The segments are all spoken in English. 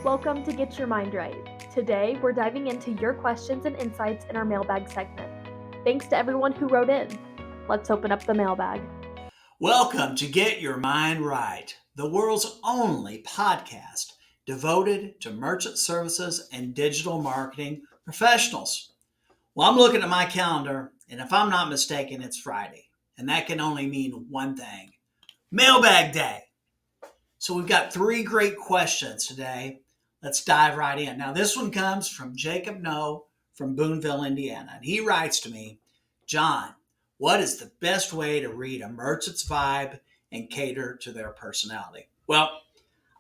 Welcome to Get Your Mind Right. Today, we're diving into your questions and insights in our mailbag segment. Thanks to everyone who wrote in. Let's open up the mailbag. Welcome to Get Your Mind Right, the world's only podcast devoted to merchant services and digital marketing professionals. Well, I'm looking at my calendar, and if I'm not mistaken, it's Friday. And that can only mean one thing: Mailbag Day. So we've got three great questions today. Let's dive right in. Now, this one comes from Jacob No from Boonville, Indiana. And he writes to me, John, what is the best way to read a merchant's vibe and cater to their personality? Well,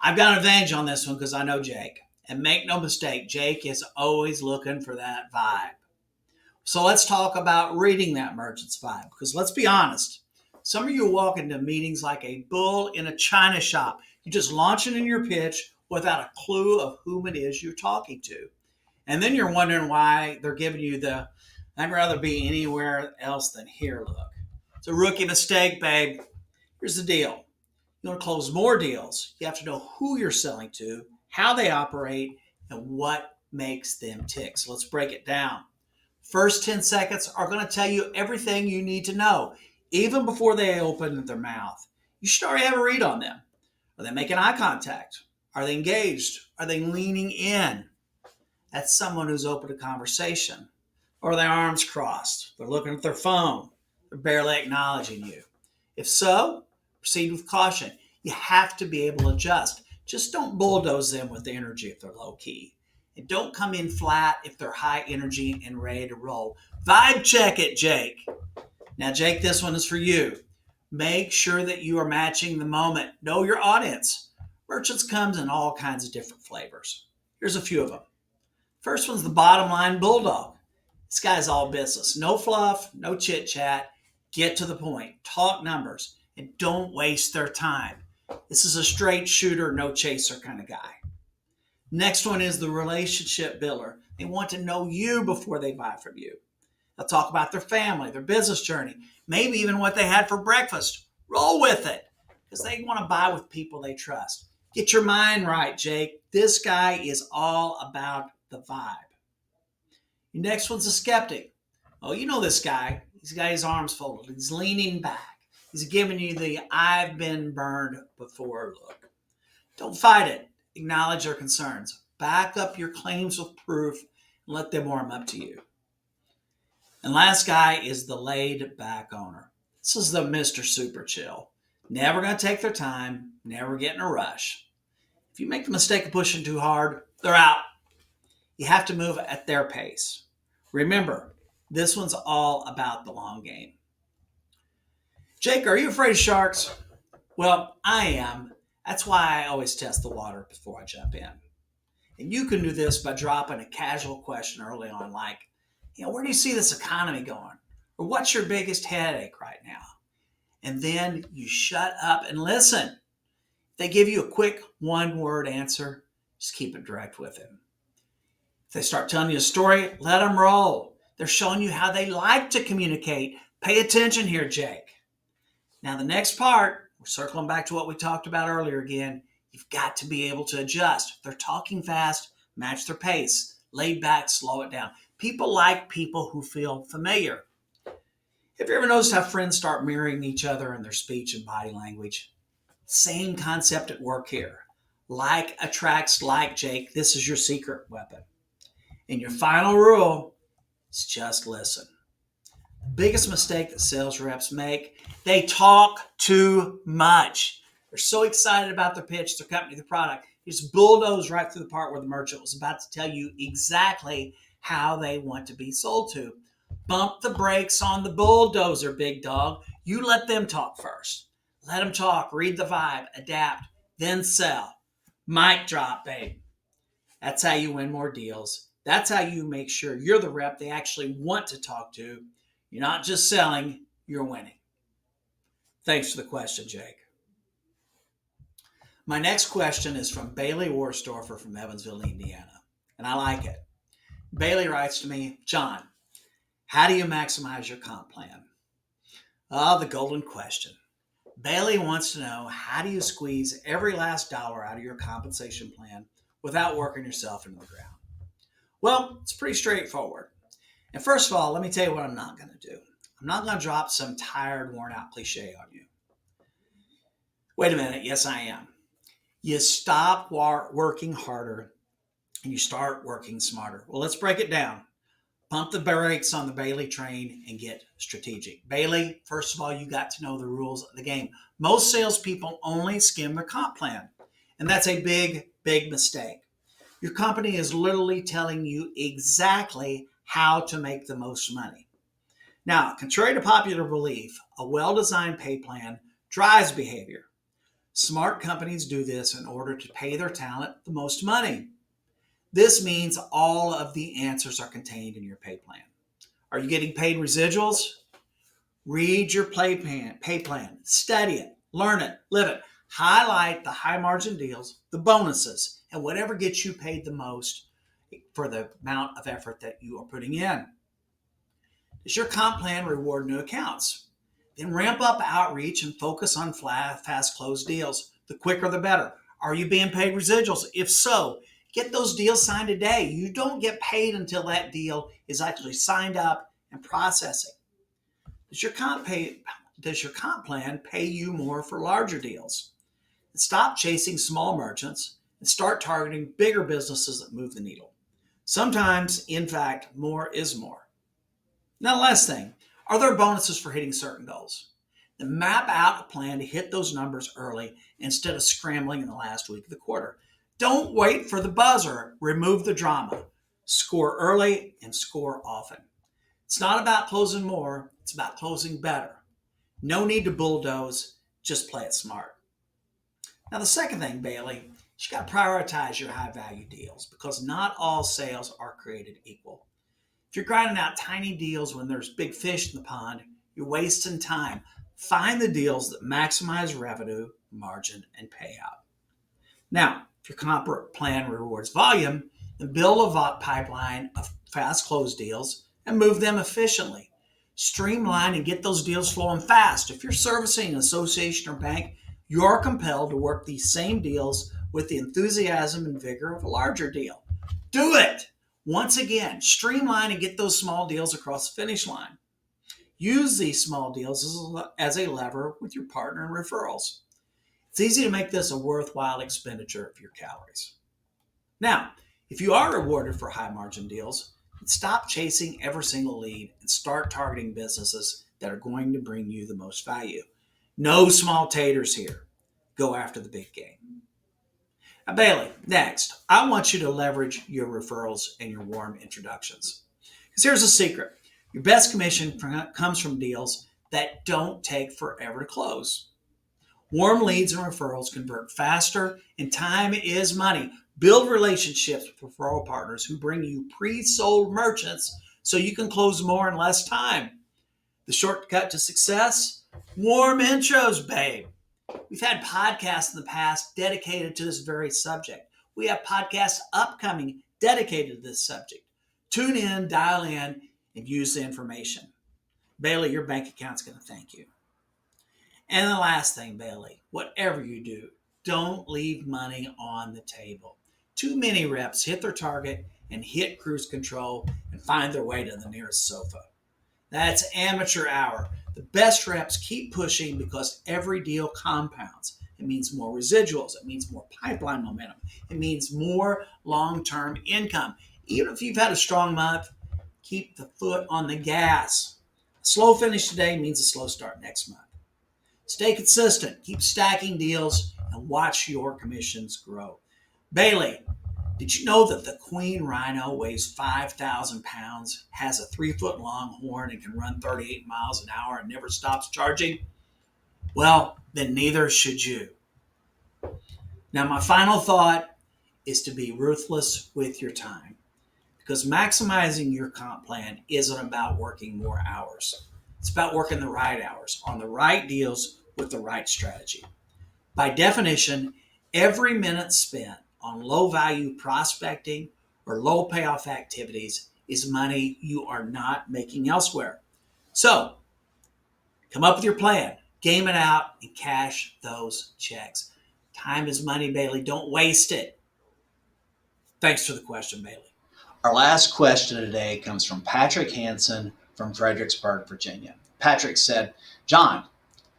I've got an advantage on this one because I know Jake. And make no mistake, Jake is always looking for that vibe. So let's talk about reading that merchant's vibe. Because let's be honest, some of you walk into meetings like a bull in a china shop. You're just launching in your pitch without a clue of whom it is you're talking to. And then you're wondering why they're giving you the I'd rather be anywhere else than here look. It's a rookie mistake, babe. Here's the deal. You want to close more deals, you have to know who you're selling to, how they operate, and what makes them tick. So let's break it down. First 10 seconds are going to tell you everything you need to know, even before they open their mouth. You should already have a read on them. Are they making eye contact? Are they engaged? Are they leaning in? That's someone who's open to conversation. Or are their arms crossed? They're looking at their phone. They're barely acknowledging you. If so, proceed with caution. You have to be able to adjust. Just don't bulldoze them with the energy if they're low key. And don't come in flat if they're high energy and ready to roll. Vibe check it, Jake. Now, Jake, this one is for you. Make sure that you are matching the moment. Know your audience. Merchants comes in all kinds of different flavors. Here's a few of them. First one's the bottom line bulldog. This guy's all business. No fluff, no chit chat. Get to the point. Talk numbers. And don't waste their time. This is a straight shooter, no chaser kind of guy. Next one is the relationship builder. They want to know you before they buy from you. They'll talk about their family, their business journey, maybe even what they had for breakfast. Roll with it because they want to buy with people they trust. Get your mind right, Jake. This guy is all about the vibe. Your next one's a skeptic. Oh, you know this guy. He's got his arms folded. He's leaning back. He's giving you the I've been burned before look. Don't fight it. Acknowledge their concerns. Back up your claims with proof and let them warm up to you. And last guy is the laid back owner. This is the Mr. Super Chill. Never going to take their time, never get in a rush. If you make the mistake of pushing too hard, they're out. You have to move at their pace. Remember, this one's all about the long game. Jake, are you afraid of sharks? Well, I am. That's why I always test the water before I jump in. And you can do this by dropping a casual question early on like, where do you see this economy going? Or what's your biggest headache right now? And then you shut up and listen. If they give you a quick one-word answer, just keep it direct with them. If they start telling you a story, let them roll. They're showing you how they like to communicate. Pay attention here, Jake. Now, the next part, we're circling back to what we talked about earlier again. You've got to be able to adjust. If they're talking fast, match their pace. Laid back, slow it down. People like people who feel familiar. Have you ever noticed how friends start mirroring each other in their speech and body language? Same concept at work here. Like attracts like, Jake. This is your secret weapon. And your final rule is just listen. The biggest mistake that sales reps make, they talk too much. They're so excited about their pitch, their company, their product. You just bulldoze right through the part where the merchant was about to tell you exactly how they want to be sold to. Bump the brakes on the bulldozer, big dog. You let them talk first. Let them talk, read the vibe, adapt, then sell. Mic drop, babe. That's how you win more deals. That's how you make sure you're the rep they actually want to talk to. You're not just selling, you're winning. Thanks for the question, Jake. My next question is from Bailey Worsdorfer from Evansville, Indiana. And I like it. Bailey writes to me, John, how do you maximize your comp plan? The golden question. Bailey wants to know, how do you squeeze every last dollar out of your compensation plan without working yourself into the ground? Well, it's pretty straightforward. And first of all, let me tell you what I'm not going to do. I'm not going to drop some tired, worn out cliche on you. Wait a minute. Yes, I am. You stop working harder and you start working smarter. Well, let's break it down. Pump the brakes on the Bailey train and get strategic. Bailey, first of all, you got to know the rules of the game. Most salespeople only skim their comp plan, and that's a big, big mistake. Your company is literally telling you exactly how to make the most money. Now, contrary to popular belief, a well-designed pay plan drives behavior. Smart companies do this in order to pay their talent the most money. This means all of the answers are contained in your pay plan. Are you getting paid residuals? Read your pay plan, study it, learn it, live it. Highlight the high margin deals, the bonuses, and whatever gets you paid the most for the amount of effort that you are putting in. Does your comp plan reward new accounts? Then ramp up outreach and focus on fast close deals. The quicker the better. Are you being paid residuals? If so, get those deals signed today. You don't get paid until that deal is actually signed up and processing. Does your comp plan pay you more for larger deals? And stop chasing small merchants and start targeting bigger businesses that move the needle. Sometimes, in fact, more is more. Now, last thing, are there bonuses for hitting certain goals? Then map out a plan to hit those numbers early instead of scrambling in the last week of the quarter. Don't wait for the buzzer. Remove the drama. Score early and score often. It's not about closing more. It's about closing better. No need to bulldoze. Just play it smart. Now, the second thing, Bailey, you got to prioritize your high value deals because not all sales are created equal. If you're grinding out tiny deals when there's big fish in the pond, you're wasting time. Find the deals that maximize revenue, margin, and payout. Now, if your comp plan rewards volume, then build a pipeline of fast close deals and move them efficiently. Streamline and get those deals flowing fast. If you're servicing an association or bank, you're compelled to work these same deals with the enthusiasm and vigor of a larger deal. Do it! Once again, streamline and get those small deals across the finish line. Use these small deals as a lever with your partner in referrals. It's easy to make this a worthwhile expenditure of your calories. Now, if you are rewarded for high margin deals, stop chasing every single lead and start targeting businesses that are going to bring you the most value. No small taters here. Go after the big game. Now, Bailey, next, I want you to leverage your referrals and your warm introductions. Because here's a secret. Your best commission comes from deals that don't take forever to close. Warm leads and referrals convert faster, and time is money. Build relationships with referral partners who bring you pre-sold merchants so you can close more in less time. The shortcut to success? Warm intros, babe. We've had podcasts in the past dedicated to this very subject. We have podcasts upcoming dedicated to this subject. Tune in, dial in, and use the information. Bailey, your bank account's going to thank you. And the last thing, Bailey, whatever you do, don't leave money on the table. Too many reps hit their target and hit cruise control and find their way to the nearest sofa. That's amateur hour. The best reps keep pushing because every deal compounds. It means more residuals. It means more pipeline momentum. It means more long-term income. Even if you've had a strong month, keep the foot on the gas. A slow finish today means a slow start next month. Stay consistent. Keep stacking deals and watch your commissions grow. Bailey, did you know that the queen rhino weighs 5,000 pounds, has a 3-foot long horn, and can run 38 miles an hour and never stops charging? Well, then neither should you. Now, my final thought is to be ruthless with your time, because maximizing your comp plan isn't about working more hours. It's about working the right hours on the right deals with the right strategy. By definition, every minute spent on low-value prospecting or low-payoff activities is money you are not making elsewhere. So, come up with your plan, game it out, and cash those checks. Time is money, Bailey. Don't waste it. Thanks for the question, Bailey. Our last question today comes from Patrick Hansen from Fredericksburg, Virginia. Patrick said, John,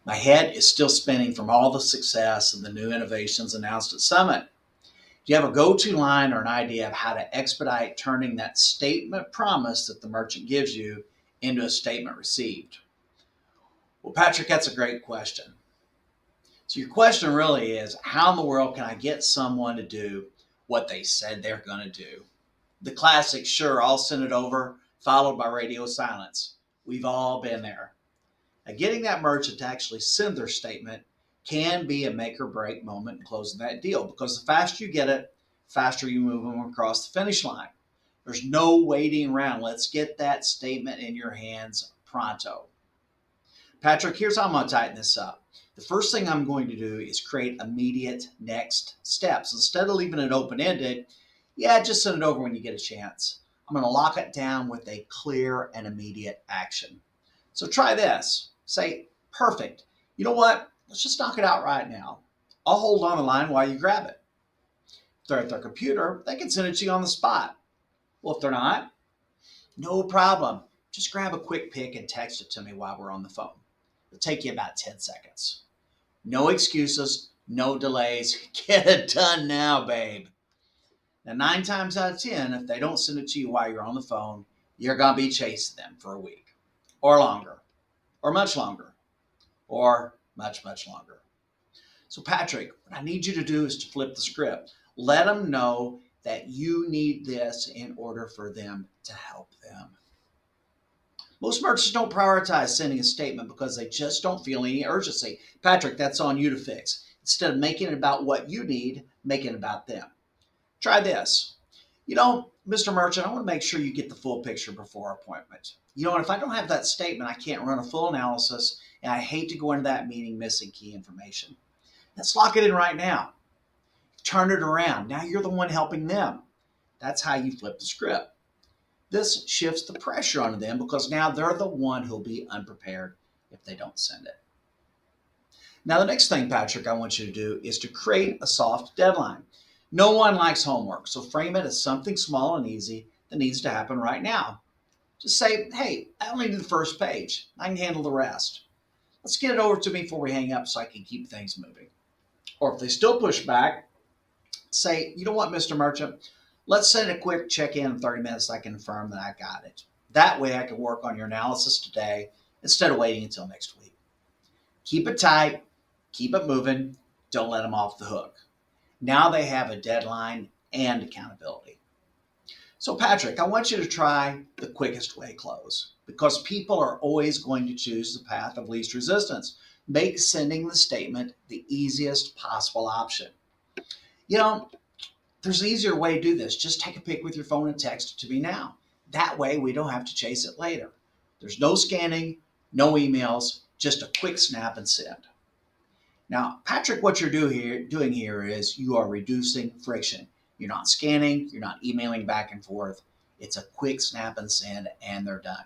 my head is still spinning from all the success and the new innovations announced at Summit. Do you have a go-to line or an idea of how to expedite turning that statement promise that the merchant gives you into a statement received? Well, Patrick, that's a great question. So your question really is, how in the world can I get someone to do what they said they're going to do? The classic, sure, I'll send it over, followed by radio silence. We've all been there. Now, getting that merchant to actually send their statement can be a make or break moment in closing that deal, because the faster you get it, faster you move them across the finish line. There's no waiting around. Let's get that statement in your hands pronto. Patrick, here's how I'm going to tighten this up. The first thing I'm going to do is create immediate next steps. Instead of leaving it open-ended, just send it over when you get a chance. I'm going to lock it down with a clear and immediate action. So try this. Say, perfect. You know what? Let's just knock it out right now. I'll hold on the line while you grab it. If they're at their computer, they can send it to you on the spot. Well, if they're not, no problem. Just grab a quick pic and text it to me while we're on the phone. It'll take you about 10 seconds. No excuses, no delays. Get it done now, babe. Now, 9 times out of 10, if they don't send it to you while you're on the phone, you're going to be chasing them for a week or longer or much longer or much, much longer. So, Patrick, what I need you to do is to flip the script. Let them know that you need this in order for them to help them. Most merchants don't prioritize sending a statement because they just don't feel any urgency. Patrick, that's on you to fix. Instead of making it about what you need, make it about them. Try this. Mr. Merchant, I want to make sure you get the full picture before our appointment. And if I don't have that statement, I can't run a full analysis, and I hate to go into that meeting missing key information. Let's lock it in right now. Turn it around. Now you're the one helping them. That's how you flip the script. This shifts the pressure onto them because now they're the one who'll be unprepared if they don't send it. Now, the next thing, Patrick, I want you to do is to create a soft deadline. No one likes homework, so frame it as something small and easy that needs to happen right now. Just say, hey, I only need the first page. I can handle the rest. Let's get it over to me before we hang up so I can keep things moving. Or if they still push back, say, you know what, Mr. Merchant, let's send a quick check-in in 30 minutes so I can confirm that I got it. That way I can work on your analysis today instead of waiting until next week. Keep it tight, keep it moving, don't let them off the hook. Now they have a deadline and accountability. So Patrick, I want you to try the quickest way close, because people are always going to choose the path of least resistance. Make sending the statement the easiest possible option. There's an easier way to do this. Just take a pic with your phone and text it to me now. That way we don't have to chase it later. There's no scanning, no emails, just a quick snap and send. Now, Patrick, what you're doing here is you are reducing friction. You're not scanning, you're not emailing back and forth. It's a quick snap and send, and they're done.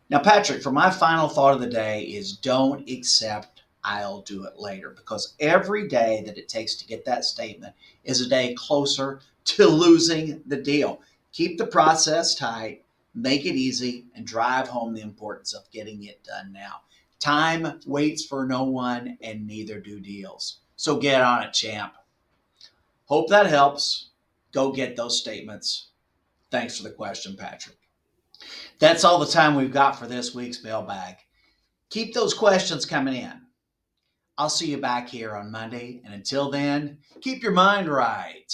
Now, Patrick, for my final thought of the day is don't accept I'll do it later, because every day that it takes to get that statement is a day closer to losing the deal. Keep the process tight, make it easy, and drive home the importance of getting it done now. Time waits for no one, and neither do deals. So get on it, champ. Hope that helps. Go get those statements. Thanks for the question, Patrick. That's all the time we've got for this week's mailbag. Keep those questions coming in. I'll see you back here on Monday, and until then, keep your mind right.